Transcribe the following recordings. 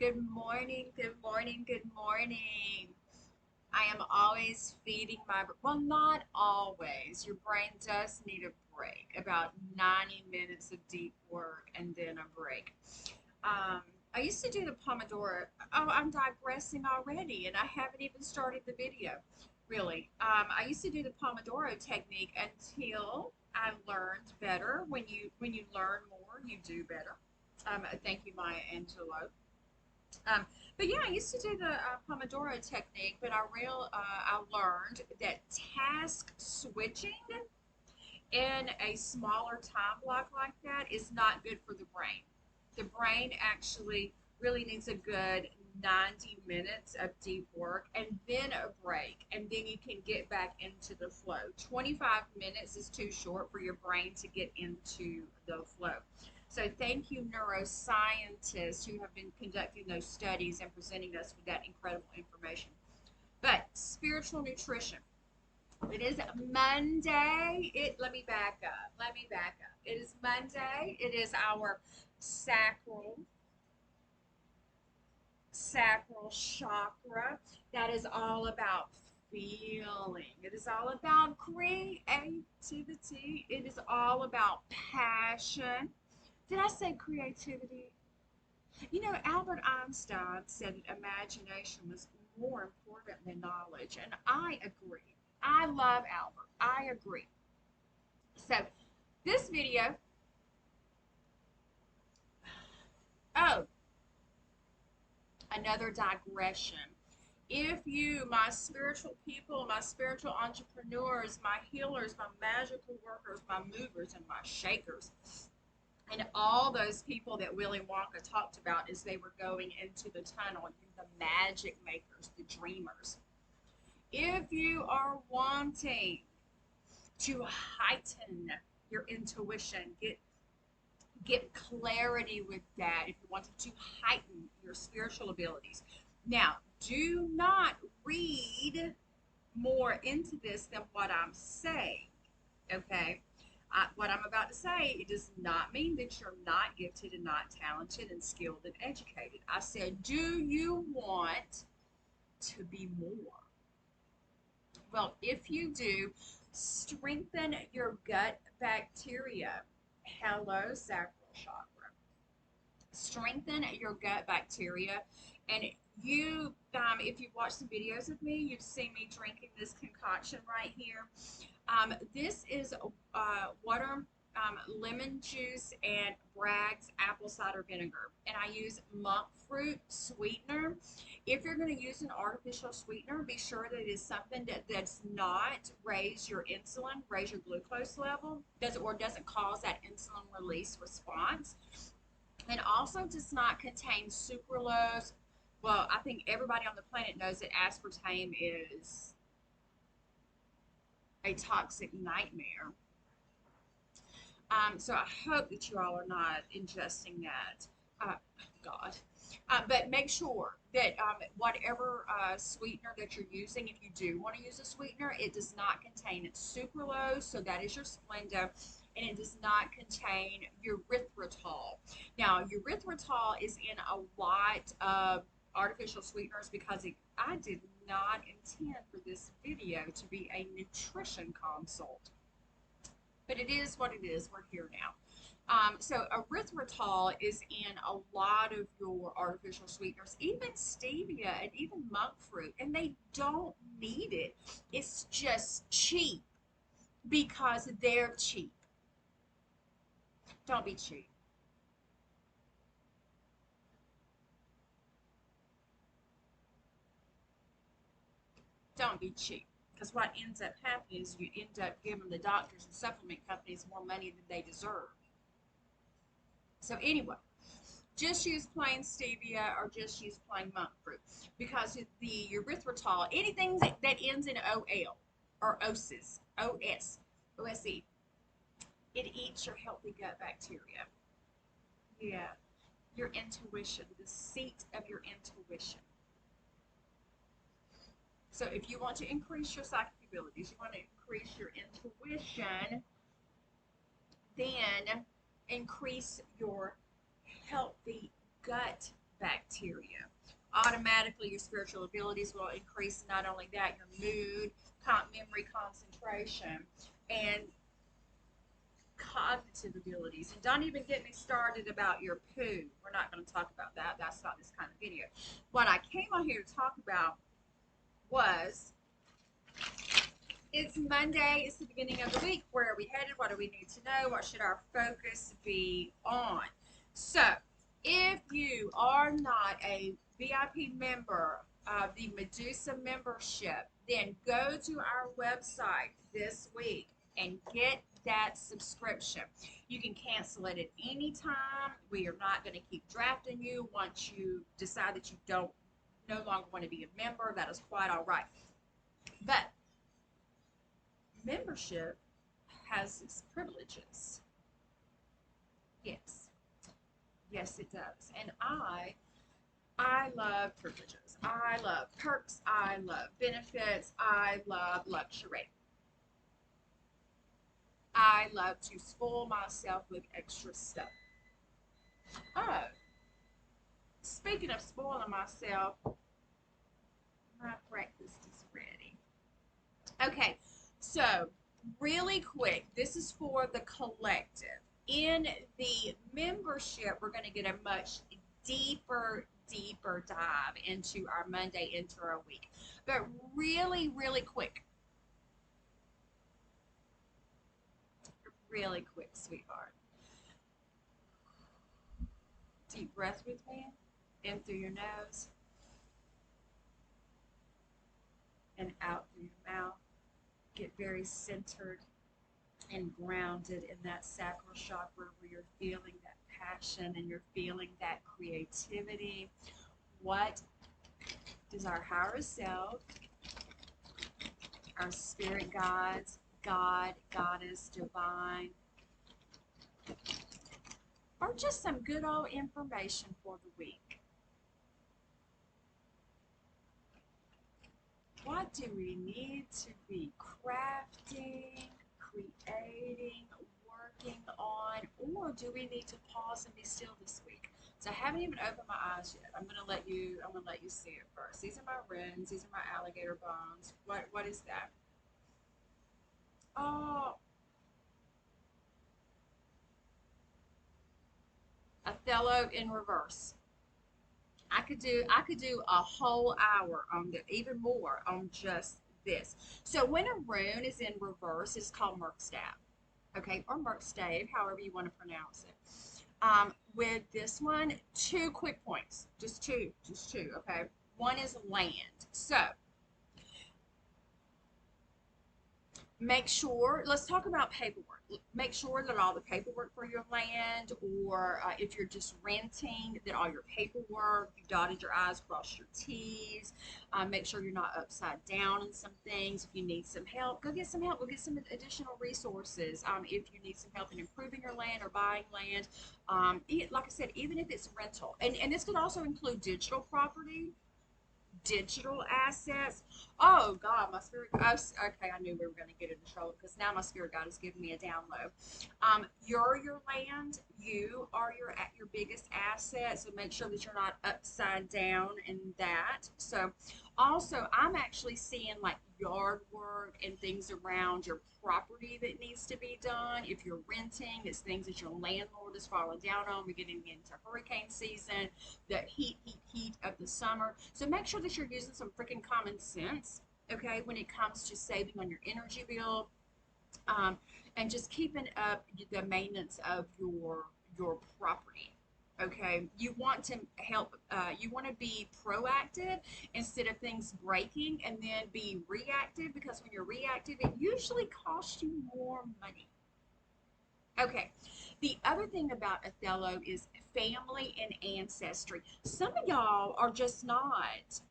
Good morning, good morning, good morning. I am always feeding well, not always. Your brain does need a break, about 90 minutes of deep work and then a break. Um, I used to do the Pomodoro. Oh, I'm digressing already, and I haven't even started the video, really. I used to do the Pomodoro technique until I learned better. When you learn more, you do better. Thank you, Maya Angelou. Um, but yeah, I used to do the Pomodoro technique, but I learned that task switching in a smaller time block like that is not good for the brain. The brain actually really needs a good 90 minutes of deep work and then a break, and then you can get back into the flow. 25 minutes is too short for your brain to get into the flow. So, thank you, neuroscientists who have been conducting those studies and presenting us with that incredible information. But spiritual nutrition. It is Monday. Let me back up. Let me back up. It is Monday. It is our sacral chakra. That is all about feeling. It is all about creativity. It is all about passion. Did I say creativity? Albert Einstein said imagination was more important than knowledge, and I agree. I love Albert. I agree. So, this video, oh, another digression. If you, my spiritual people, my spiritual entrepreneurs, my healers, my magical workers, my movers, and my shakers, and all those people that Willy Wonka talked about as they were going into the tunnel, the magic makers, the dreamers. If you are wanting to heighten your intuition, get clarity with that, if you want to heighten your spiritual abilities. Now, do not read more into this than what I'm saying, okay? What I'm about to say, it does not mean that you're not gifted and not talented and skilled and educated. I said, do you want to be more? Well, if you do, strengthen your gut bacteria. Hello, sacral chakra. Strengthen your gut bacteria. And if you've watched some videos of me, you've seen me drinking this concoction right here. This is water, lemon juice, and Bragg's apple cider vinegar. And I use monk fruit sweetener. If you're going to use an artificial sweetener, be sure that it is something that's not raise your glucose level, doesn't cause that insulin release response. And also does not contain sucralose. Well, I think everybody on the planet knows that aspartame is a toxic nightmare. So I hope that you all are not ingesting that. God. But make sure that whatever sweetener that you're using, if you do want to use a sweetener, it does not contain sucralose, so that is your Splenda, and it does not contain erythritol. Now, erythritol is in a lot of artificial sweeteners because I did not intend for this video to be a nutrition consult, but it is what it is. We're here now. So erythritol is in a lot of your artificial sweeteners, even stevia and even monk fruit, and they don't need it. It's just cheap because they're cheap. Don't be cheap. Don't be cheap. Because what ends up happening is you end up giving the doctors and supplement companies more money than they deserve. So anyway, just use plain stevia or just use plain monk fruit because the erythritol, anything that ends in OL or OSE, it eats your healthy gut bacteria. Yeah, your intuition, the seat of your intuition. So if you want to increase your psychic abilities, you want to increase your intuition, then increase your healthy gut bacteria. Automatically, your spiritual abilities will increase. Not only that, your mood, memory, concentration, and cognitive abilities. And don't even get me started about your poo. We're not going to talk about that. That's not this kind of video. What I came on here to talk about was, it's Monday. It's the beginning of the week. Where are we headed? What do we need to know? What should our focus be on? So, if you are not a VIP member of the Medusa Membership, then go to our website this week and get that subscription. You can cancel it at any time. We are not going to keep drafting you once you decide that you no longer want to be a member. That is quite all right. But membership has its privileges. Yes. Yes, it does. And I love privileges. I love perks. I love benefits. I love luxury. I love to spoil myself with extra stuff. Oh, speaking of spoiling myself, my breakfast is ready. Okay, so really quick, this is for the collective. In the membership, we're going to get a much deeper dive into our Monday intro week. But really quick, sweetheart. Deep breath with me, in through your nose and out through your mouth. Get very centered and grounded in that sacral chakra where you're feeling that passion and you're feeling that creativity. What does our higher self, our spirit guides, God, Goddess, Divine, or just some good old information for the week? What do we need to be crafting, creating, working on, or do we need to pause and be still this week? So I haven't even opened my eyes yet. I'm gonna let you see it first. These are my runes, these are my alligator bones. What is that? Oh, Othello in reverse. I could do a whole hour on the, even more on just this. So when a rune is in reverse, it's called Merkstav, okay, or Merkstave, however you want to pronounce it. With this one, 2 quick points, just two, okay. One is land. So make sure, let's talk about paperwork. Make sure that all the paperwork for your land, or if you're just renting, that all your paperwork, you dotted your I's, crossed your T's. Make sure you're not upside down in some things. If you need some help, go get some help. Go get some additional resources. If you need some help in improving your land or buying land, like I said, even if it's rental, and this could also include digital property, digital assets. Oh God, my spirit. Oh, okay, I knew we were going to get into trouble because now my spirit guide is giving me a download. You're your land. You are your biggest asset. So make sure that you're not upside down in that. So also, I'm actually seeing like yard work and things around your property that needs to be done. If you're renting, it's things that your landlord is falling down on. We're getting into hurricane season, the heat of the summer. So make sure that you're using some freaking common sense, okay, when it comes to saving on your energy bill, and just keeping up the maintenance of your property. Okay, you want to help, you want to be proactive instead of things breaking and then be reactive, because when you're reactive, it usually costs you more money. Okay, the other thing about Othello is family and ancestry. Some of y'all are just not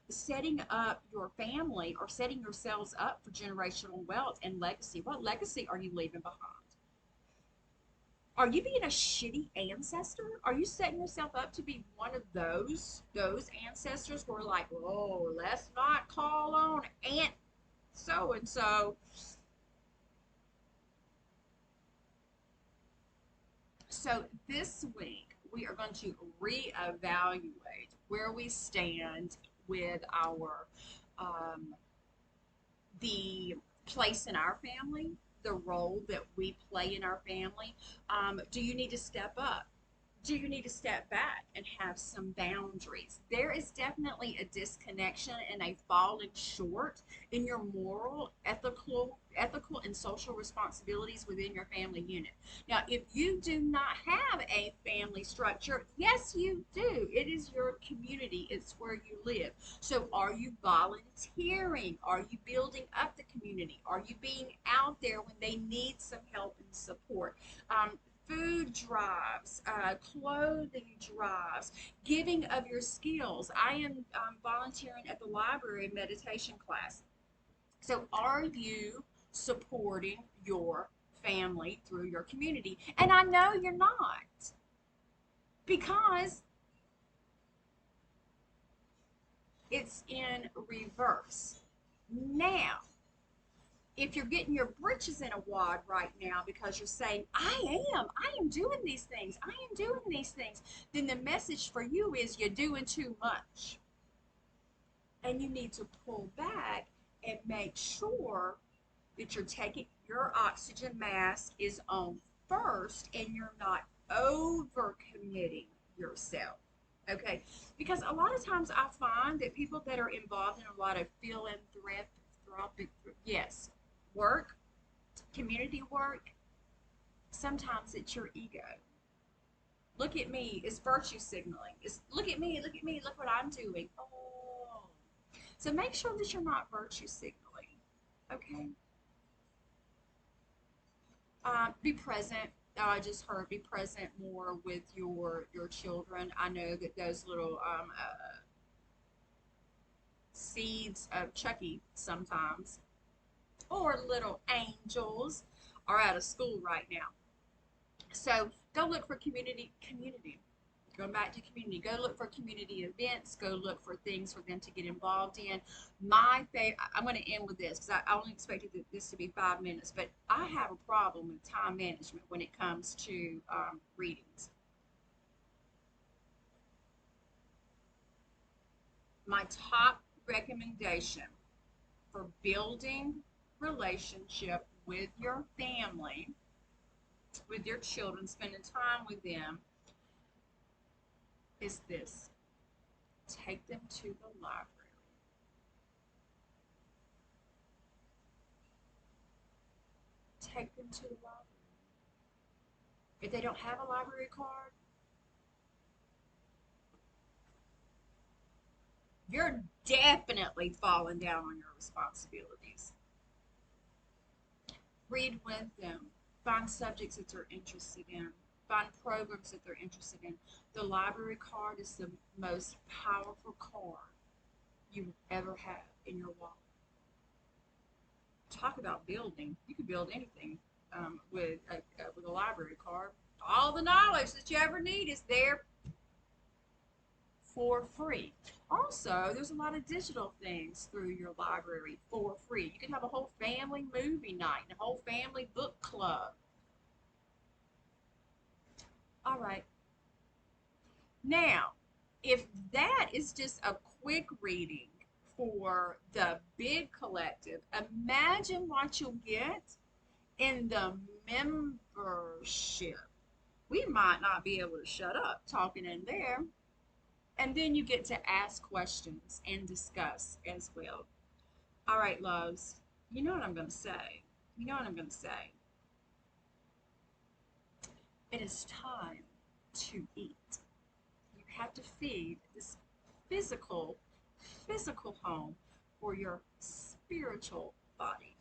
setting up your family or setting yourselves up for generational wealth and legacy. What legacy are you leaving behind? Are you being a shitty ancestor? Are you setting yourself up to be one of those ancestors who are like, oh, let's not call on Aunt so and so? So this week we are going to reevaluate where we stand with our the place in our family, the role that we play in our family. Do you need to step up? Do you need to step back and have some boundaries? There is definitely a disconnection and a falling short in your moral, ethical and social responsibilities within your family unit. Now, if you do not have a family structure, yes, you do. It is your community, it's where you live. So, are you volunteering? Are you building up the community? Are you being out there when they need some help and support? Food drives, clothing drives, giving of your skills. I am volunteering at the library meditation class. So, are you supporting your family through your community? And I know you're not, because it's in reverse. Now, if you're getting your britches in a wad right now because you're saying, I am doing these things, I am doing these things, then the message for you is you're doing too much. And you need to pull back and make sure that you're taking your oxygen mask is on first and you're not over committing yourself. Okay? Because a lot of times I find that people that are involved in a lot of philanthropic, yes, work, community work, sometimes it's your ego. Look at me, it's virtue signaling. It's look at me, look what I'm doing. Oh. So make sure that you're not virtue signaling. Okay? Be present. I just heard be present more with your children. I know that those little seeds of Chucky sometimes, or little angels, are out of school right now. So go look for community. Going back to community, go look for community events. Go look for things for them to get involved in. My favorite. I'm going to end with this because I only expected this to be 5 minutes, but I have a problem with time management when it comes to readings. My top recommendation for building relationship with your family, with your children, spending time with them, is this: take them to the library. Take them to the library. If they don't have a library card, you're definitely falling down on your responsibilities. Read with them. Find subjects that they're interested in. Find programs that they're interested in. The library card is the most powerful card you will ever have in your wallet. Talk about building. You can build anything with a library card. All the knowledge that you ever need is there for free. Also, there's a lot of digital things through your library for free. You can have a whole family movie night and a whole family book club. All right. Now, if that is just a quick reading for the big collective, imagine what you'll get in the membership. We might not be able to shut up talking in there. And then you get to ask questions and discuss as well. All right, loves, you know what I'm going to say. You know what I'm going to say. It is time to eat. You have to feed this physical home for your spiritual body.